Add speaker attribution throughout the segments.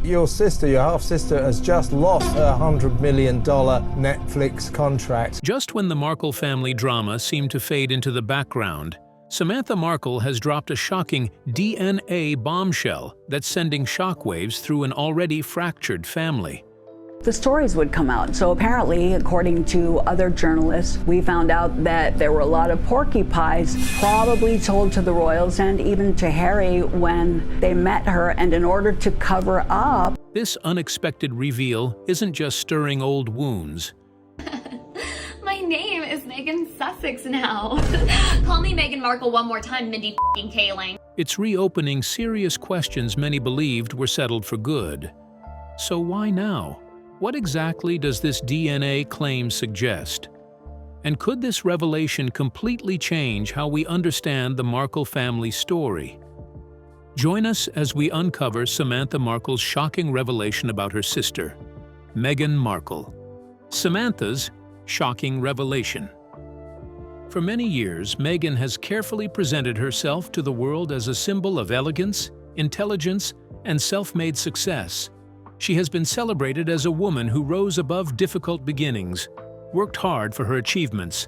Speaker 1: Your sister, your half-sister, has just lost her $100 million Netflix contract.
Speaker 2: Just when the Markle family drama seemed to fade into the background, Samantha Markle has dropped a shocking DNA bombshell that's sending shockwaves through an already fractured family.
Speaker 3: The stories would come out. So apparently, according to other journalists, we found out that there were a lot of porcupines probably told to the royals and even to Harry when they met her, and in order to cover up.
Speaker 2: This unexpected reveal isn't just stirring old wounds.
Speaker 4: My name is Megan Sussex now. Call me Meghan Markle one more time, Mindy f***ing Kaling.
Speaker 2: It's reopening serious questions many believed were settled for good. So why now? What exactly does this DNA claim suggest? And could this revelation completely change how we understand the Markle family story? Join us as we uncover Samantha Markle's shocking revelation about her sister, Meghan Markle. Samantha's shocking revelation. For many years, Meghan has carefully presented herself to the world as a symbol of elegance, intelligence, and self-made success. She has been celebrated as a woman who rose above difficult beginnings, worked hard for her achievements,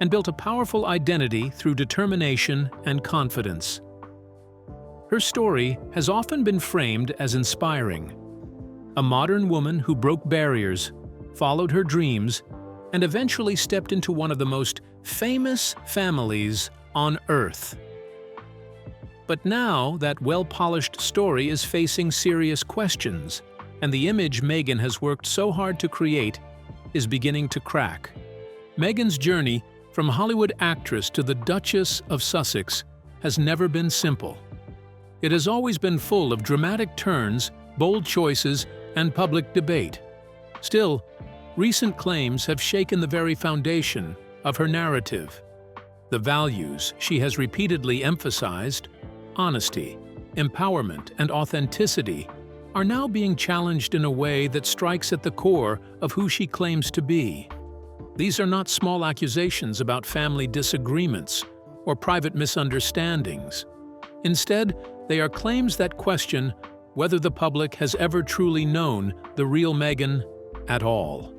Speaker 2: and built a powerful identity through determination and confidence. Her story has often been framed as inspiring. A modern woman who broke barriers, followed her dreams, and eventually stepped into one of the most famous families on Earth. But now that well-polished story is facing serious questions, and the image Meghan has worked so hard to create is beginning to crack. Meghan's journey from Hollywood actress to the Duchess of Sussex has never been simple. It has always been full of dramatic turns, bold choices, and public debate. Still, recent claims have shaken the very foundation of her narrative. The values she has repeatedly emphasized, honesty, empowerment, and authenticity, are now being challenged in a way that strikes at the core of who she claims to be. These are not small accusations about family disagreements or private misunderstandings. Instead, they are claims that question whether the public has ever truly known the real Meghan at all.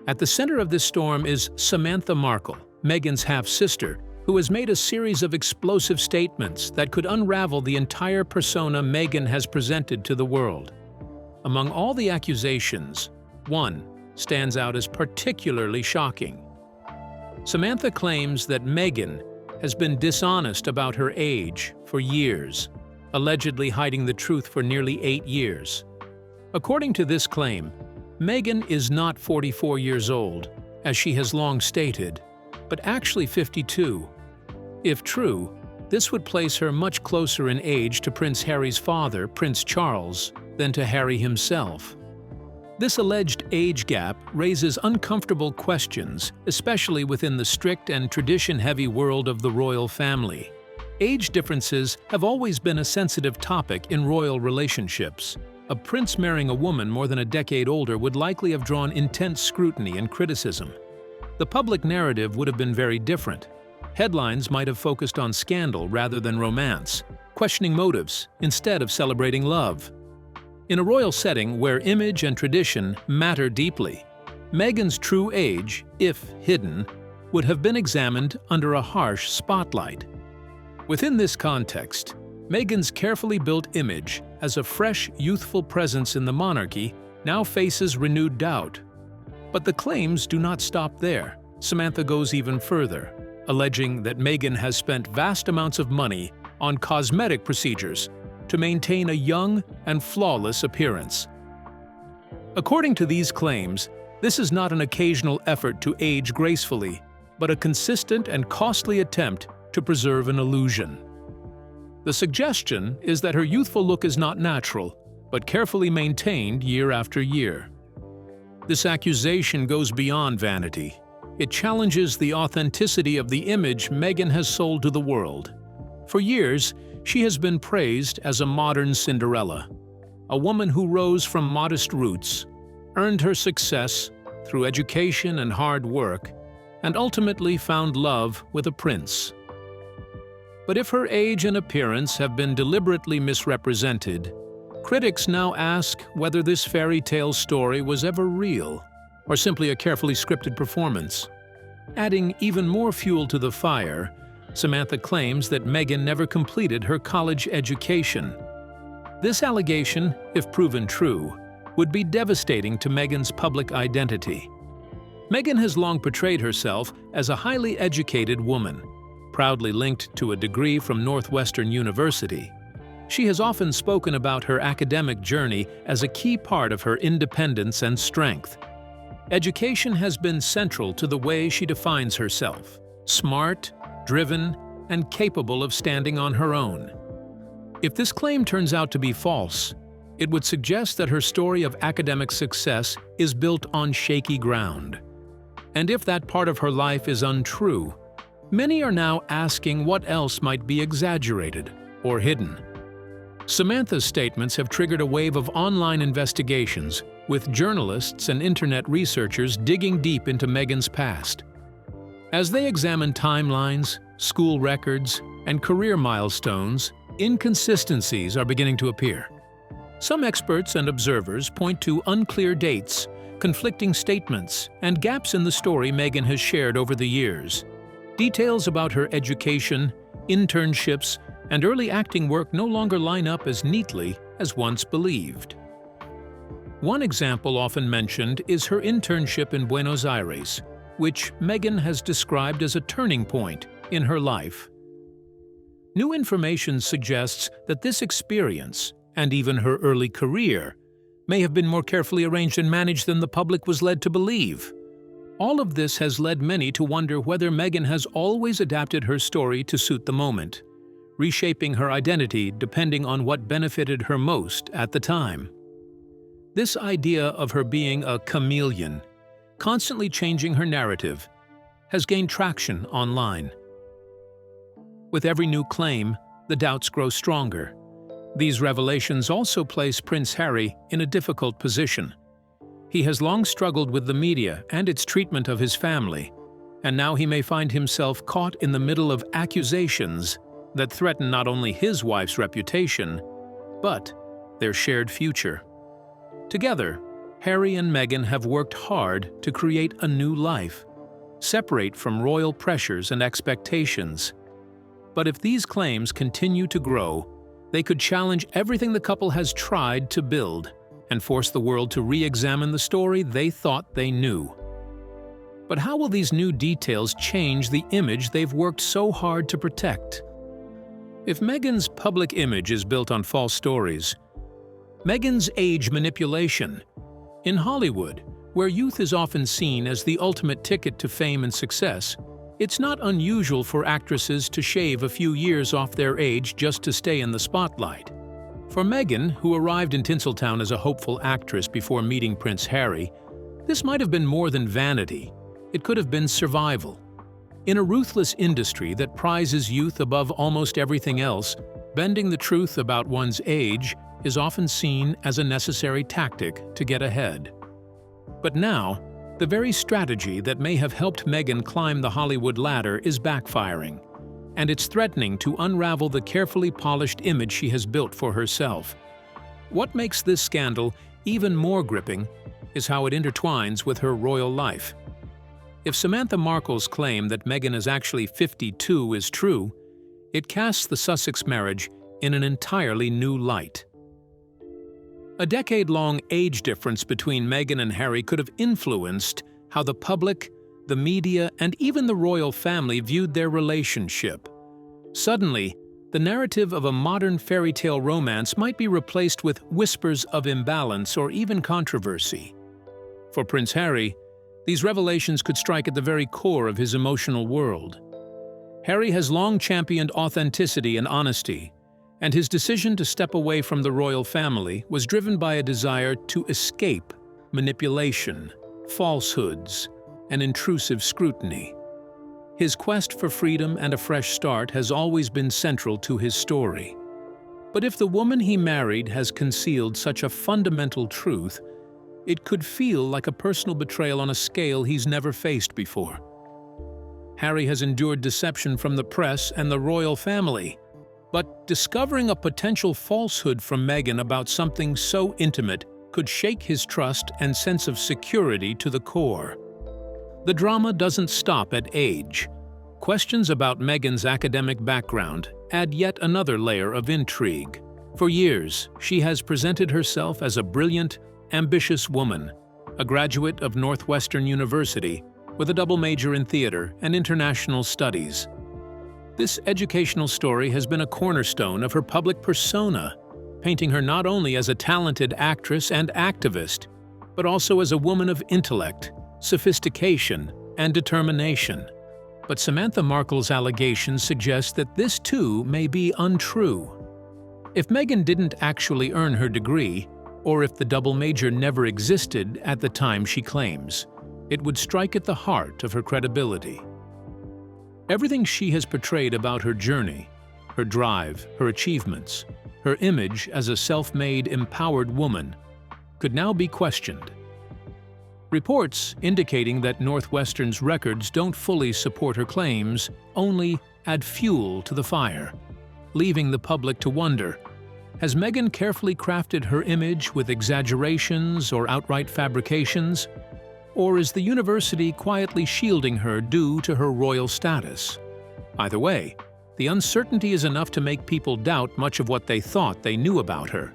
Speaker 2: At the center of this storm is Samantha Markle, Meghan's half-sister, who has made a series of explosive statements that could unravel the entire persona Meghan has presented to the world. Among all the accusations, one stands out as particularly shocking. Samantha claims that Meghan has been dishonest about her age for years, allegedly hiding the truth for nearly 8 years. According to this claim, Meghan is not 44 years old, as she has long stated, but actually 52. If true, this would place her much closer in age to Prince Harry's father, Prince Charles, than to Harry himself. This alleged age gap raises uncomfortable questions, especially within the strict and tradition-heavy world of the royal family. Age differences have always been a sensitive topic in royal relationships. A prince marrying a woman more than a decade older would likely have drawn intense scrutiny and criticism. The public narrative would have been very different. Headlines might have focused on scandal rather than romance, questioning motives instead of celebrating love. In a royal setting where image and tradition matter deeply, Meghan's true age, if hidden, would have been examined under a harsh spotlight. Within this context, Meghan's carefully built image as a fresh, youthful presence in the monarchy now faces renewed doubt. But the claims do not stop there. Samantha goes even further, alleging that Meghan has spent vast amounts of money on cosmetic procedures to maintain a young and flawless appearance. According to these claims, this is not an occasional effort to age gracefully, but a consistent and costly attempt to preserve an illusion. The suggestion is that her youthful look is not natural, but carefully maintained year after year. This accusation goes beyond vanity. It challenges the authenticity of the image Meghan has sold to the world. For years, she has been praised as a modern Cinderella, a woman who rose from modest roots, earned her success through education and hard work, and ultimately found love with a prince. But if her age and appearance have been deliberately misrepresented, Critics now ask whether this fairy tale story was ever real or simply a carefully scripted performance. Adding even more fuel to the fire, Samantha claims that Meghan never completed her college education. This allegation, if proven true, would be devastating to Meghan's public identity. Meghan has long portrayed herself as a highly educated woman, proudly linked to a degree from Northwestern University. She has often spoken about her academic journey as a key part of her independence and strength. Education has been central to the way she defines herself: smart, driven, and capable of standing on her own. If this claim turns out to be false, it would suggest that her story of academic success is built on shaky ground. And if that part of her life is untrue, many are now asking what else might be exaggerated or hidden. Samantha's statements have triggered a wave of online investigations, with journalists and internet researchers digging deep into Meghan's past. As they examine timelines, school records, and career milestones, inconsistencies are beginning to appear. Some experts and observers point to unclear dates, conflicting statements, and gaps in the story Meghan has shared over the years. Details about her education, internships, and early acting work no longer line up as neatly as once believed. One example often mentioned is her internship in Buenos Aires, which Meghan has described as a turning point in her life. New information suggests that this experience, and even her early career, may have been more carefully arranged and managed than the public was led to believe. All of this has led many to wonder whether Meghan has always adapted her story to suit the moment, reshaping her identity depending on what benefited her most at the time. This idea of her being a chameleon, constantly changing her narrative, has gained traction online. With every new claim, the doubts grow stronger. These revelations also place Prince Harry in a difficult position. He has long struggled with the media and its treatment of his family, and now he may find himself caught in the middle of accusations that threaten not only his wife's reputation, but their shared future. Together, Harry and Meghan have worked hard to create a new life, separate from royal pressures and expectations. But if these claims continue to grow, they could challenge everything the couple has tried to build and force the world to re-examine the story they thought they knew. But how will these new details change the image they've worked so hard to protect? If Meghan's public image is built on false stories, Meghan's age manipulation. In Hollywood, where youth is often seen as the ultimate ticket to fame and success, it's not unusual for actresses to shave a few years off their age just to stay in the spotlight. For Meghan, who arrived in Tinseltown as a hopeful actress before meeting Prince Harry, this might have been more than vanity. It could have been survival. In a ruthless industry that prizes youth above almost everything else, bending the truth about one's age is often seen as a necessary tactic to get ahead. But now, the very strategy that may have helped Meghan climb the Hollywood ladder is backfiring, and it's threatening to unravel the carefully polished image she has built for herself. What makes this scandal even more gripping is how it intertwines with her royal life. If Samantha Markle's claim that Meghan is actually 52 is true, it casts the Sussex marriage in an entirely new light. A decade-long age difference between Meghan and Harry could have influenced how the public, the media, and even the royal family viewed their relationship. Suddenly, the narrative of a modern fairy tale romance might be replaced with whispers of imbalance or even controversy. For Prince Harry, these revelations could strike at the very core of his emotional world. Harry has long championed authenticity and honesty, and his decision to step away from the royal family was driven by a desire to escape manipulation, falsehoods, and intrusive scrutiny. His quest for freedom and a fresh start has always been central to his story. But if the woman he married has concealed such a fundamental truth, it could feel like a personal betrayal on a scale he's never faced before. Harry has endured deception from the press and the royal family, But discovering a potential falsehood from Meghan about something so intimate could shake his trust and sense of security to the core. The drama doesn't stop at age. Questions about Meghan's academic background add yet another layer of intrigue. For years, she has presented herself as a brilliant, ambitious woman, a graduate of Northwestern University with a double major in theater and international studies. This educational story has been a cornerstone of her public persona, painting her not only as a talented actress and activist, but also as a woman of intellect, sophistication, and determination. But Samantha Markle's allegations suggest that this too may be untrue. If Meghan didn't actually earn her degree, or if the double major never existed at the time she claims, it would strike at the heart of her credibility. Everything she has portrayed about her journey, her drive, her achievements, her image as a self-made, empowered woman, could now be questioned. Reports indicating that Northwestern's records don't fully support her claims only add fuel to the fire, leaving the public to wonder, has Meghan carefully crafted her image with exaggerations or outright fabrications? Or is the university quietly shielding her due to her royal status? Either way, the uncertainty is enough to make people doubt much of what they thought they knew about her.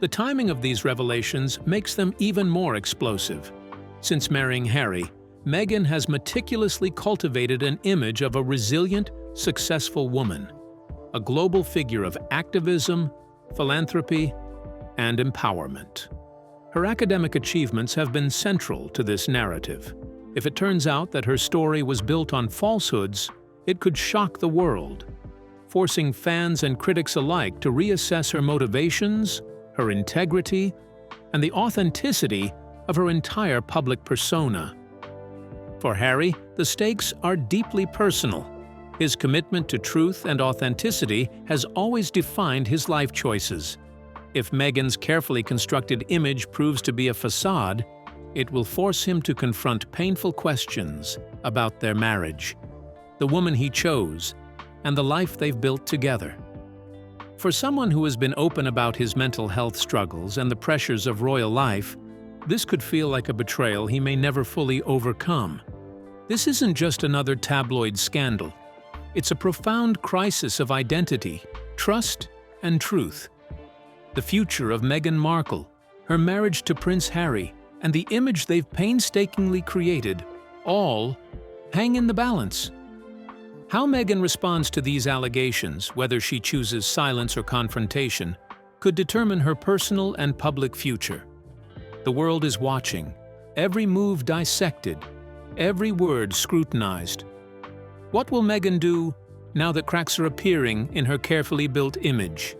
Speaker 2: The timing of these revelations makes them even more explosive. Since marrying Harry, Meghan has meticulously cultivated an image of a resilient, successful woman, a global figure of activism, philanthropy, and empowerment. Her academic achievements have been central to this narrative. If it turns out that her story was built on falsehoods, it could shock the world, forcing fans and critics alike to reassess her motivations, her integrity, and the authenticity of her entire public persona. For Harry, the stakes are deeply personal. His commitment to truth and authenticity has always defined his life choices. If Meghan's carefully constructed image proves to be a facade, it will force him to confront painful questions about their marriage, the woman he chose, and the life they've built together. For someone who has been open about his mental health struggles and the pressures of royal life, this could feel like a betrayal he may never fully overcome. This isn't just another tabloid scandal. It's a profound crisis of identity, trust, and truth. The future of Meghan Markle, her marriage to Prince Harry, and the image they've painstakingly created all hang in the balance. How Meghan responds to these allegations, whether she chooses silence or confrontation, could determine her personal and public future. The world is watching, every move dissected, every word scrutinized. What will Meghan do now that cracks are appearing in her carefully built image?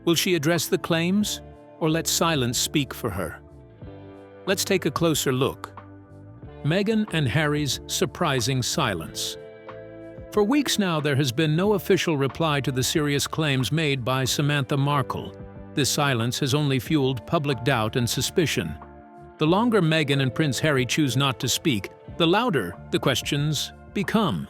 Speaker 2: Will she address the claims, or let silence speak for her? Let's take a closer look. Meghan and Harry's surprising silence. For weeks now, there has been no official reply to the serious claims made by Samantha Markle. This silence has only fueled public doubt and suspicion. The longer Meghan and Prince Harry choose not to speak, the louder the questions become.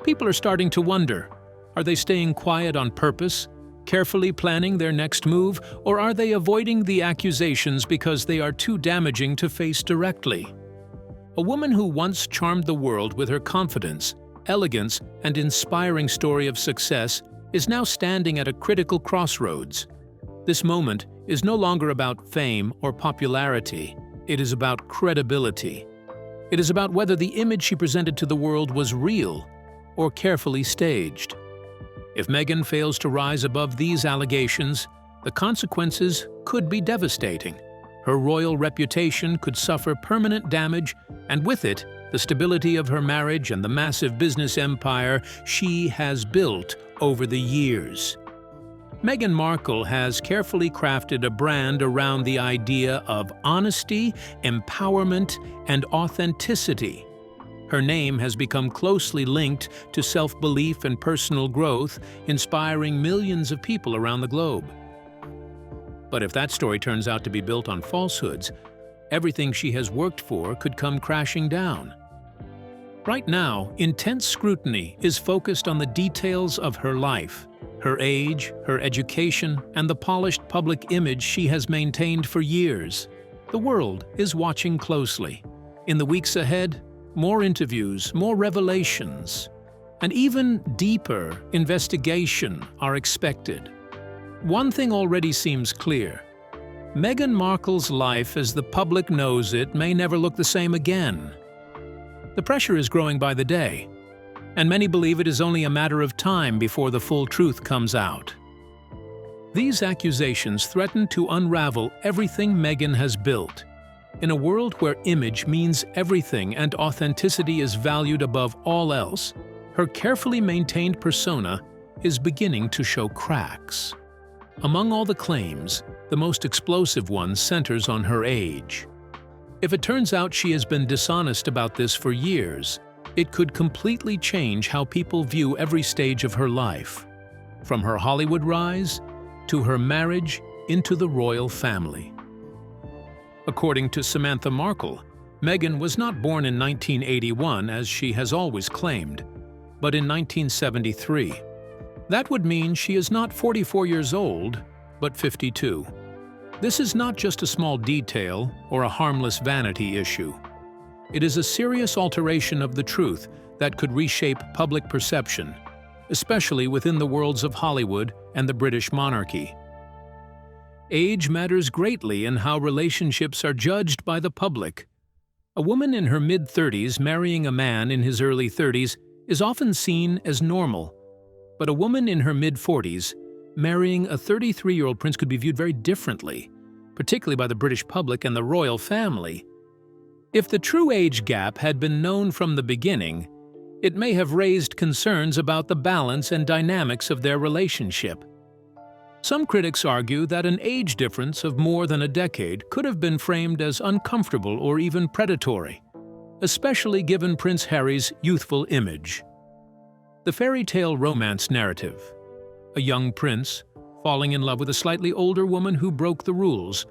Speaker 2: People are starting to wonder, are they staying quiet on purpose, carefully planning their next move, or are they avoiding the accusations because they are too damaging to face directly? A woman who once charmed the world with her confidence, elegance, and inspiring story of success is now standing at a critical crossroads. This moment is no longer about fame or popularity. It is about credibility. It is about whether the image she presented to the world was real or carefully staged. If Meghan fails to rise above these allegations, the consequences could be devastating. Her royal reputation could suffer permanent damage, and with it, the stability of her marriage and the massive business empire she has built over the years. Meghan Markle has carefully crafted a brand around the idea of honesty, empowerment, and authenticity. Her name has become closely linked to self-belief and personal growth, inspiring millions of people around the globe. But if that story turns out to be built on falsehoods, everything she has worked for could come crashing down. Right now, intense scrutiny is focused on the details of her life, her age, her education, and the polished public image she has maintained for years. The world is watching closely. In the weeks ahead, more interviews, more revelations, and even deeper investigation are expected. One thing already seems clear. Meghan Markle's life as the public knows it may never look the same again. The pressure is growing by the day, and many believe it is only a matter of time before the full truth comes out. These accusations threaten to unravel everything Meghan has built. In a world where image means everything and authenticity is valued above all else, her carefully maintained persona is beginning to show cracks. Among all the claims, the most explosive one centers on her age. If it turns out she has been dishonest about this for years, it could completely change how people view every stage of her life, from her Hollywood rise to her marriage into the royal family. According to Samantha Markle, Meghan was not born in 1981 as she has always claimed, but in 1973. That would mean she is not 44 years old, but 52. This is not just a small detail or a harmless vanity issue. It is a serious alteration of the truth that could reshape public perception, especially within the worlds of Hollywood and the British monarchy. Age matters greatly in how relationships are judged by the public. A woman in her mid-30s marrying a man in his early 30s is often seen as normal, but a woman in her mid-40s marrying a 33-year-old prince could be viewed very differently, particularly by the British public and the royal family. If the true age gap had been known from the beginning, it may have raised concerns about the balance and dynamics of their relationship. Some critics argue that an age difference of more than a decade could have been framed as uncomfortable or even predatory, especially given Prince Harry's youthful image. The fairy tale romance narrative, a young prince falling in love with a slightly older woman who broke the rules,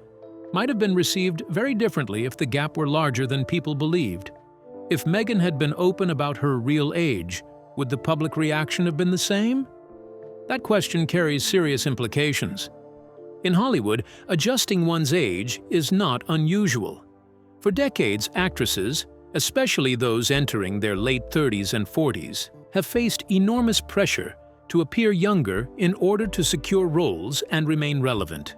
Speaker 2: might have been received very differently if the gap were larger than people believed. If Meghan had been open about her real age, would the public reaction have been the same? That question carries serious implications. In Hollywood, adjusting one's age is not unusual. For decades, actresses, especially those entering their late 30s and 40s, have faced enormous pressure to appear younger in order to secure roles and remain relevant.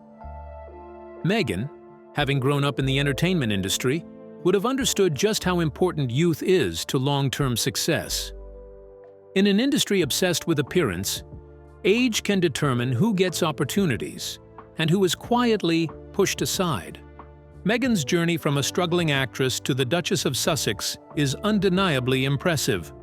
Speaker 2: Meghan, having grown up in the entertainment industry, would have understood just how important youth is to long-term success. In an industry obsessed with appearance, age can determine who gets opportunities and who is quietly pushed aside. Meghan's journey from a struggling actress to the Duchess of Sussex is undeniably impressive.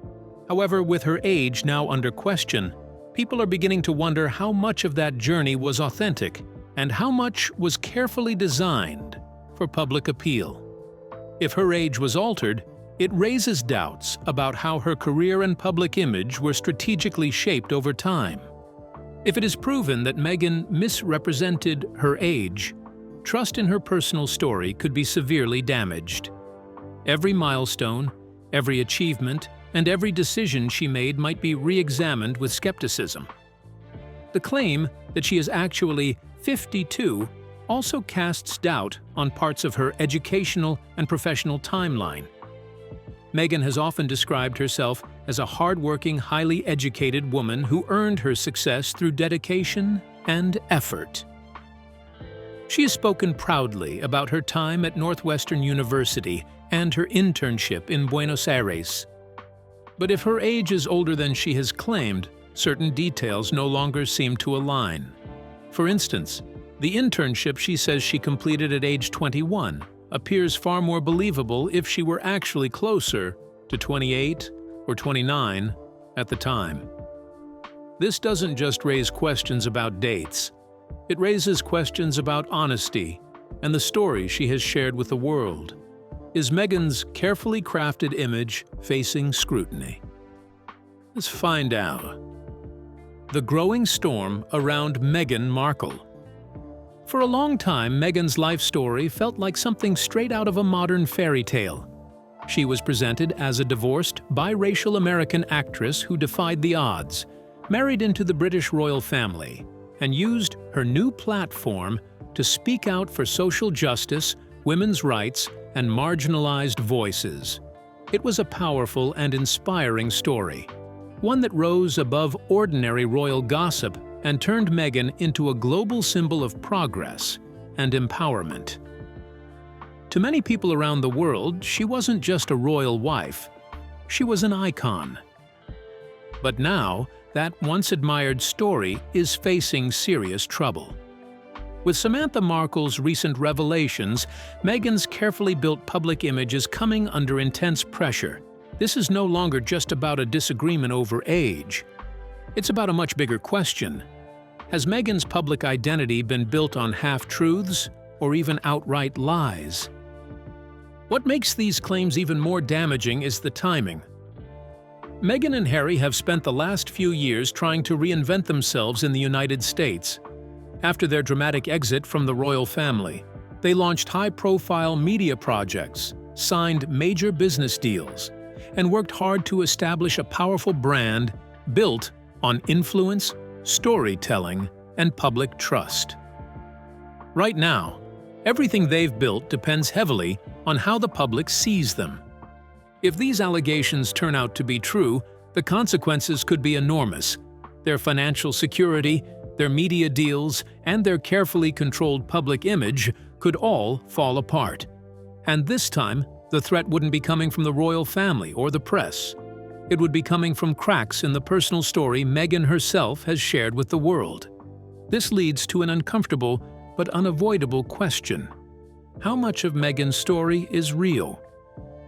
Speaker 2: However, with her age now under question, people are beginning to wonder how much of that journey was authentic and how much was carefully designed for public appeal. If her age was altered, it raises doubts about how her career and public image were strategically shaped over time. If it is proven that Meghan misrepresented her age, trust in her personal story could be severely damaged. Every milestone, every achievement, and every decision she made might be re-examined with skepticism. The claim that she is actually 52 also casts doubt on parts of her educational and professional timeline. Meghan has often described herself as a hardworking, highly educated woman who earned her success through dedication and effort. She has spoken proudly about her time at Northwestern University and her internship in Buenos Aires. But if her age is older than she has claimed, certain details no longer seem to align. For instance, the internship she says she completed at age 21 appears far more believable if she were actually closer to 28 or 29 at the time. This doesn't just raise questions about dates. It raises questions about honesty and the story she has shared with the world. Is Meghan's carefully crafted image facing scrutiny? Let's find out. The growing storm around Meghan Markle. For a long time, Meghan's life story felt like something straight out of a modern fairy tale. She was presented as a divorced, biracial American actress who defied the odds, married into the British royal family, and used her new platform to speak out for social justice, women's rights, and marginalized voices. It was a powerful and inspiring story, one that rose above ordinary royal gossip and turned Meghan into a global symbol of progress and empowerment. To many people around the world, she wasn't just a royal wife, she was an icon. But now, that once-admired story is facing serious trouble. With Samantha Markle's recent revelations, Meghan's carefully built public image is coming under intense pressure. This is no longer just about a disagreement over age. It's about a much bigger question. Has Meghan's public identity been built on half-truths or even outright lies? What makes these claims even more damaging is the timing. Meghan and Harry have spent the last few years trying to reinvent themselves in the United States. After their dramatic exit from the royal family, they launched high-profile media projects, signed major business deals, and worked hard to establish a powerful brand built on influence, storytelling, and public trust. Right now, everything they've built depends heavily on how the public sees them. If these allegations turn out to be true, the consequences could be enormous. Their financial security, their media deals, and their carefully controlled public image could all fall apart. And this time, the threat wouldn't be coming from the royal family or the press. It would be coming from cracks in the personal story Meghan herself has shared with the world. This leads to an uncomfortable but unavoidable question. How much of Meghan's story is real?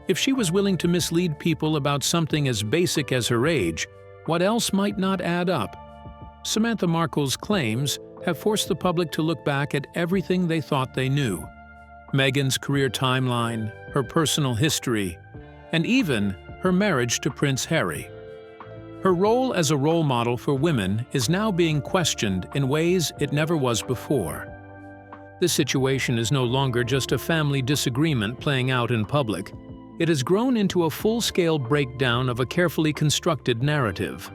Speaker 2: If she was willing to mislead people about something as basic as her age, what else might not add up? Samantha Markle's claims have forced the public to look back at everything they thought they knew. Meghan's career timeline, her personal history, and even her marriage to Prince Harry. Her role as a role model for women is now being questioned in ways it never was before. This situation is no longer just a family disagreement playing out in public. It has grown into a full-scale breakdown of a carefully constructed narrative.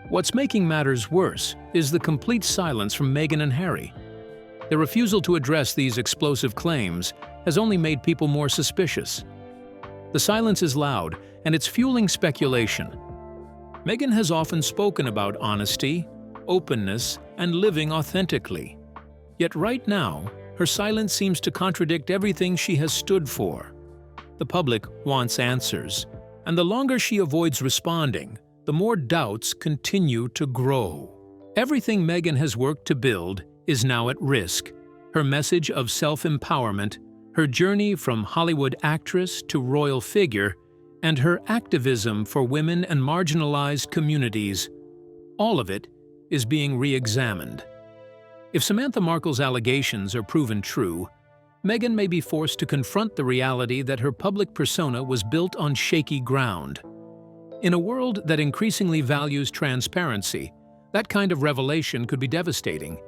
Speaker 2: What's making matters worse is the complete silence from Meghan and Harry. Their refusal to address these explosive claims has only made people more suspicious. The silence is loud, and it's fueling speculation. Meghan has often spoken about honesty, openness, and living authentically. Yet right now, her silence seems to contradict everything she has stood for. The public wants answers, and the longer she avoids responding, the more doubts continue to grow. Everything Meghan has worked to build is now at risk. Her message of self-empowerment, her journey from Hollywood actress to royal figure, and her activism for women and marginalized communities, all of it is being re-examined. If Samantha Markle's allegations are proven true, Meghan may be forced to confront the reality that her public persona was built on shaky ground. In a world that increasingly values transparency, that kind of revelation could be devastating.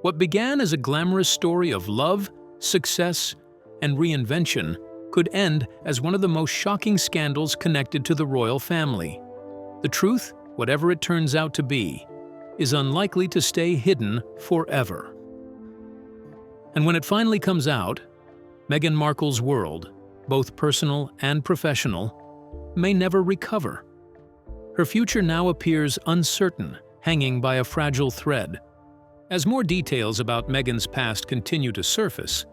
Speaker 2: What began as a glamorous story of love, success, and reinvention could end as one of the most shocking scandals connected to the royal family. The truth, whatever it turns out to be, is unlikely to stay hidden forever. And when it finally comes out, Meghan Markle's world, both personal and professional, may never recover. Her future now appears uncertain, hanging by a fragile thread. As more details about Meghan's past continue to surface,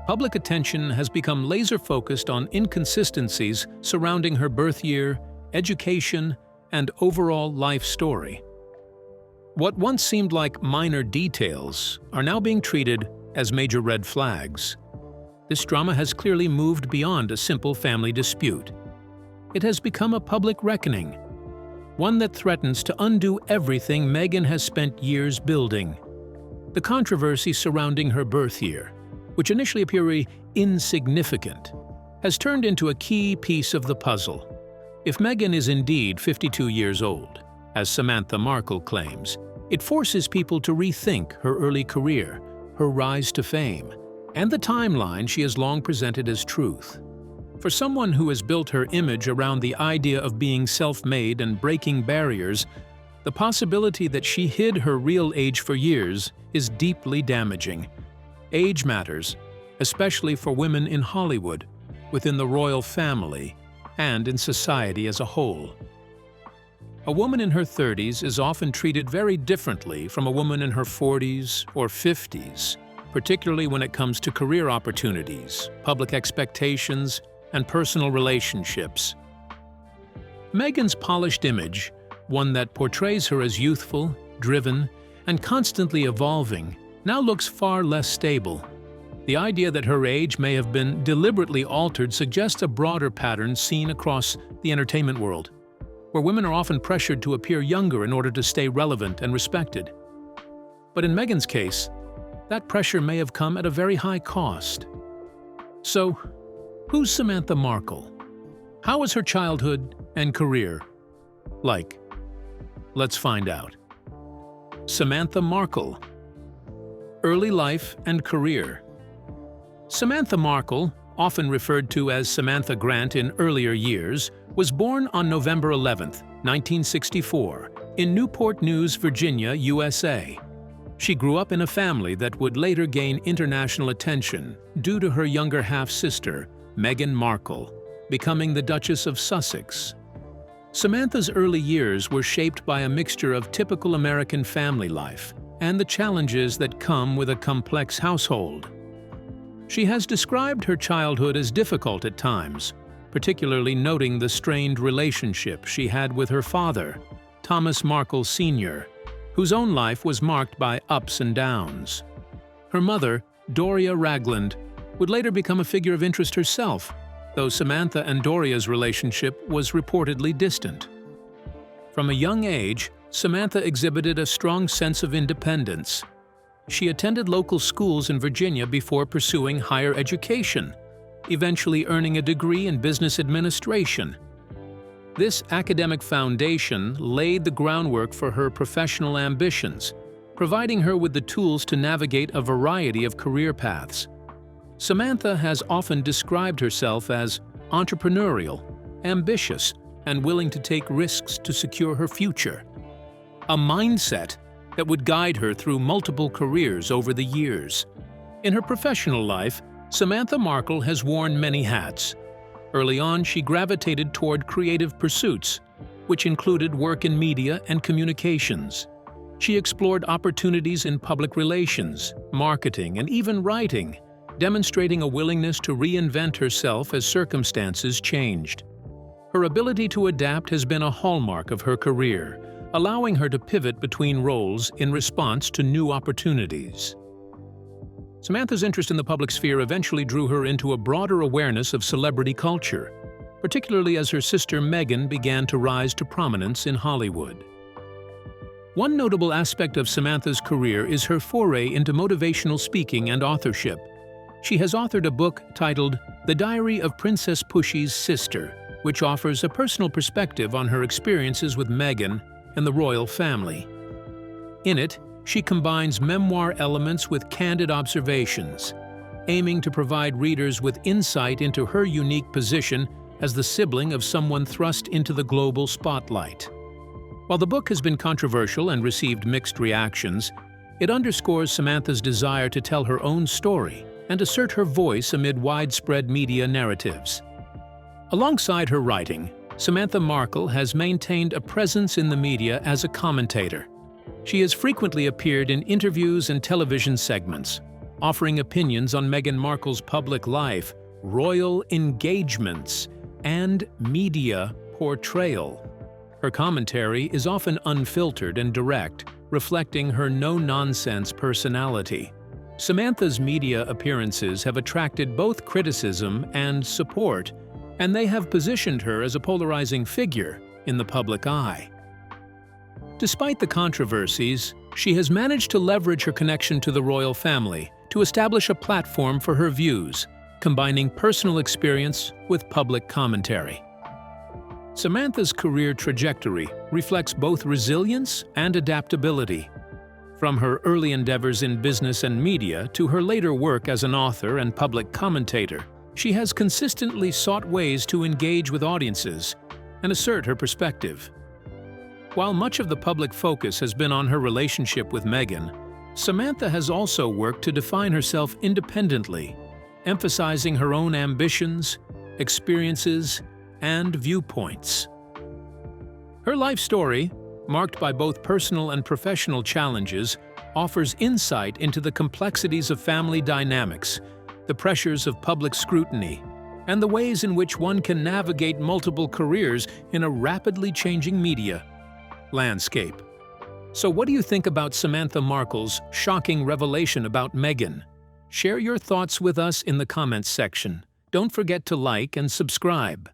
Speaker 2: public attention has become laser-focused on inconsistencies surrounding her birth year, education, and overall life story. What once seemed like minor details are now being treated as major red flags. This drama has clearly moved beyond a simple family dispute. It has become a public reckoning, one that threatens to undo everything Meghan has spent years building. The controversy surrounding her birth year, which initially appeared insignificant, has turned into a key piece of the puzzle. If Meghan is indeed 52 years old, as Samantha Markle claims, it forces people to rethink her early career, her rise to fame, and the timeline she has long presented as truth. For someone who has built her image around the idea of being self-made and breaking barriers, the possibility that she hid her real age for years is deeply damaging. Age matters, especially for women in Hollywood, within the royal family, and in society as a whole. A woman in her 30s is often treated very differently from a woman in her 40s or 50s, particularly when it comes to career opportunities, public expectations, and personal relationships. Meghan's polished image, one that portrays her as youthful, driven, and constantly evolving, now looks far less stable. The idea that her age may have been deliberately altered suggests a broader pattern seen across the entertainment world, where women are often pressured to appear younger in order to stay relevant and respected. But in Meghan's case, that pressure may have come at a very high cost. So, who's Samantha Markle? How was her childhood and career like? Let's find out. Samantha Markle. Early life and career. Samantha Markle, often referred to as Samantha Grant in earlier years, was born on November 11, 1964, in Newport News, Virginia, USA. She grew up in a family that would later gain international attention due to her younger half-sister, Meghan Markle, becoming the Duchess of Sussex. Samantha's early years were shaped by a mixture of typical American family life and the challenges that come with a complex household. She has described her childhood as difficult at times, particularly noting the strained relationship she had with her father, Thomas Markle Sr., whose own life was marked by ups and downs. Her mother, Doria Ragland, would later become a figure of interest herself, though Samantha and Doria's relationship was reportedly distant. From a young age, Samantha exhibited a strong sense of independence. She attended local schools in Virginia before pursuing higher education, eventually earning a degree in business administration. This academic foundation laid the groundwork for her professional ambitions, providing her with the tools to navigate a variety of career paths. Samantha has often described herself as entrepreneurial, ambitious, and willing to take risks to secure her future. A mindset that would guide her through multiple careers over the years. In her professional life, Samantha Markle has worn many hats. Early on, she gravitated toward creative pursuits, which included work in media and communications. She explored opportunities in public relations, marketing, and even writing, demonstrating a willingness to reinvent herself as circumstances changed. Her ability to adapt has been a hallmark of her career, allowing her to pivot between roles in response to new opportunities. Samantha's interest in the public sphere eventually drew her into a broader awareness of celebrity culture, particularly as her sister Meghan began to rise to prominence in Hollywood. One notable aspect of Samantha's career is her foray into motivational speaking and authorship. She has authored a book titled The Diary of Princess Pushy's Sister, which offers a personal perspective on her experiences with Meghan and the royal family. In it, she combines memoir elements with candid observations, aiming to provide readers with insight into her unique position as the sibling of someone thrust into the global spotlight. While the book has been controversial and received mixed reactions, it underscores Samantha's desire to tell her own story and assert her voice amid widespread media narratives. Alongside her writing, Samantha Markle has maintained a presence in the media as a commentator. She has frequently appeared in interviews and television segments, offering opinions on Meghan Markle's public life, royal engagements, and media portrayal. Her commentary is often unfiltered and direct, reflecting her no-nonsense personality. Samantha's media appearances have attracted both criticism and support, and they have positioned her as a polarizing figure in the public eye. Despite the controversies, she has managed to leverage her connection to the royal family to establish a platform for her views, combining personal experience with public commentary. Samantha's career trajectory reflects both resilience and adaptability. From her early endeavors in business and media to her later work as an author and public commentator, She has consistently sought ways to engage with audiences and assert her perspective. While much of the public focus has been on her relationship with Meghan, Samantha has also worked to define herself independently, emphasizing her own ambitions, experiences, and viewpoints. Her life story, marked by both personal and professional challenges, offers insight into the complexities of family dynamics, the pressures of public scrutiny, and the ways in which one can navigate multiple careers in a rapidly changing media landscape. So what do you think about Samantha Markle's shocking revelation about Meghan? Share your thoughts with us in the comments section. Don't forget to like and subscribe.